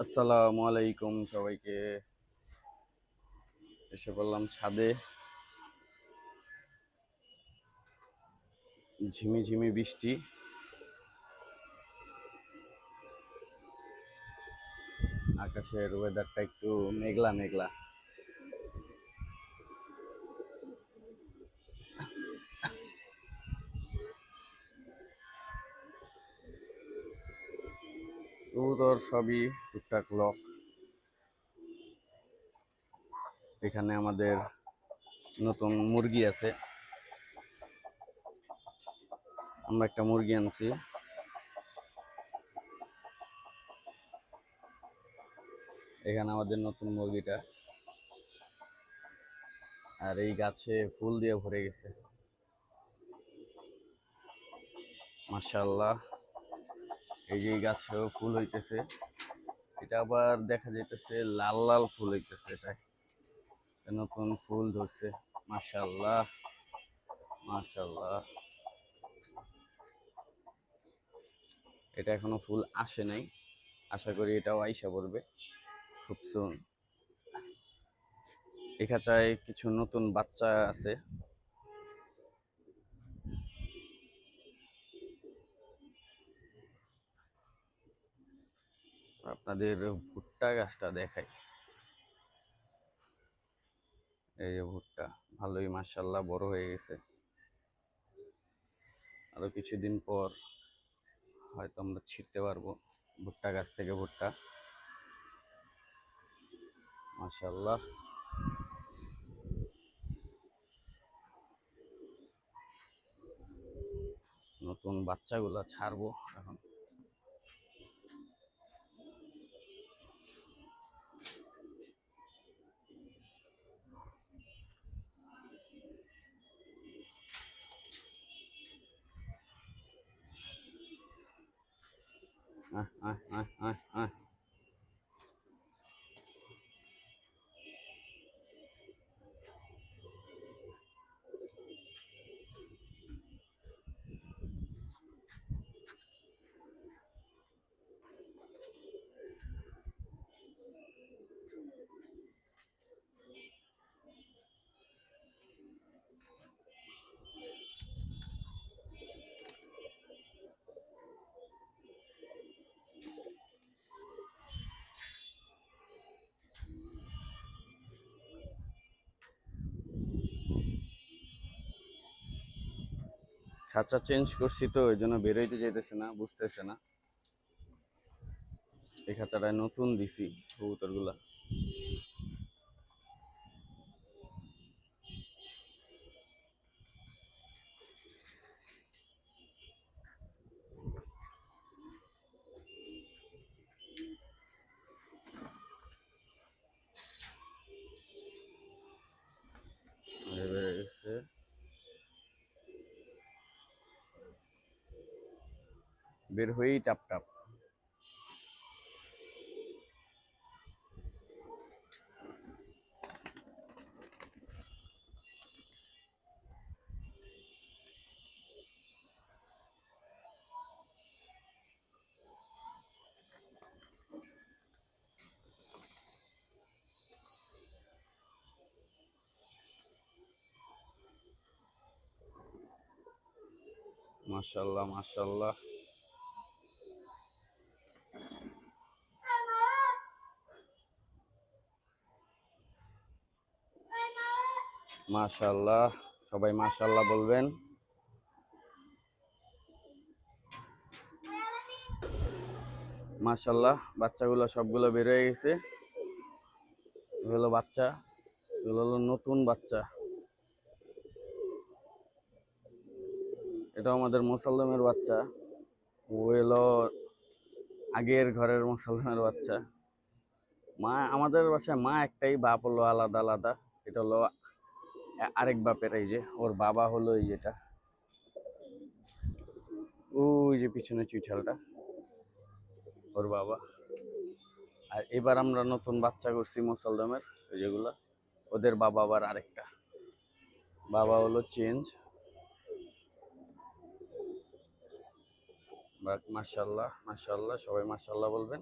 আসসালামু আলাইকুম সবাইকে। এসে পড়লাম ছাদে। ঝিমিঝিমি বৃষ্টি, আকাশের ওয়েদারটা একটু মেঘলা মেঘলা। কবুতর সবই টুকটাক লক। এখানে আমাদের নতুন মুরগি আছে, আমরা একটা মুরগি আনছি। এখানে আমাদের নতুন মুরগিটা, আর এই গাছে ফুল দিয়ে ভরে গেছে মাশাআল্লাহ। এই যে এই গাছেও ফুল হইতেছে, এটা আবার দেখা যাইতেছে লাল লাল ফুল হইতেছে। এটা নতুন ফুল ধরছে মাশাআল্লাহ মাশাআল্লাহ। এটা এখনো ফুল আসে নাই, আশা করি এটাও আইসা পড়বে খুব সুন। এই খাঁচায় কিছু নতুন বাচ্চা আছে। আপনাদের ভুট্টা গাছটা দেখাই। এই যে ভুট্টা ভালোই মাশাআল্লাহ বড় হয়ে গেছে। আরো কিছুদিন পর হয়তো আমরা ছিঁড়তে পারবো ভুট্টা গাছ থেকে ভুট্টা মাশাআল্লাহ। নতুন বাচ্চাগুলা ছাড়বো এখন। আহ আহ আহ আহ আহ খাঁচা চেঞ্জ করছি তো ওই জন্য বেরোইতে যেতেছে না, বুঝতেছে না। এই খাঁচাটায় নতুন দিছি কবুতরগুলা। বের হয়েই টাপ টাপ। মাশাআল্লাহ মাশাআল্লাহ। মাশাআল্লাহ, সবাই মাশাআল্লাহ বলবেন। মাশাআল্লাহ, বাচ্চাগুলো সবগুলো বের হয়ে গেছে। এগুলো বাচ্চা, এগুলো হলো নতুন বাচ্চা। এটা আমাদের মুসলমানের বাচ্চা, ও এলো আগের ঘরের মুসলমানের বাচ্চা। মা আমাদের বাসায় মা একটাই, বাপ হলো আলাদা আলাদা। এটা হলো আরেক বাপের। এই যে ওর বাবা হলো এই যেটা, ওই যে পিছনে চুইঠালটা ওর বাবা। আর এবার আমরা নতুন বাচ্চা করছি মুসলদমের, ওই যেগুলা ওদের বাবা আবার আরেকটা। বাবা হলো চেঞ্জ। বাট মাশাআল্লাহ মাশাআল্লাহ, সবাই মাশাআল্লাহ বলবেন।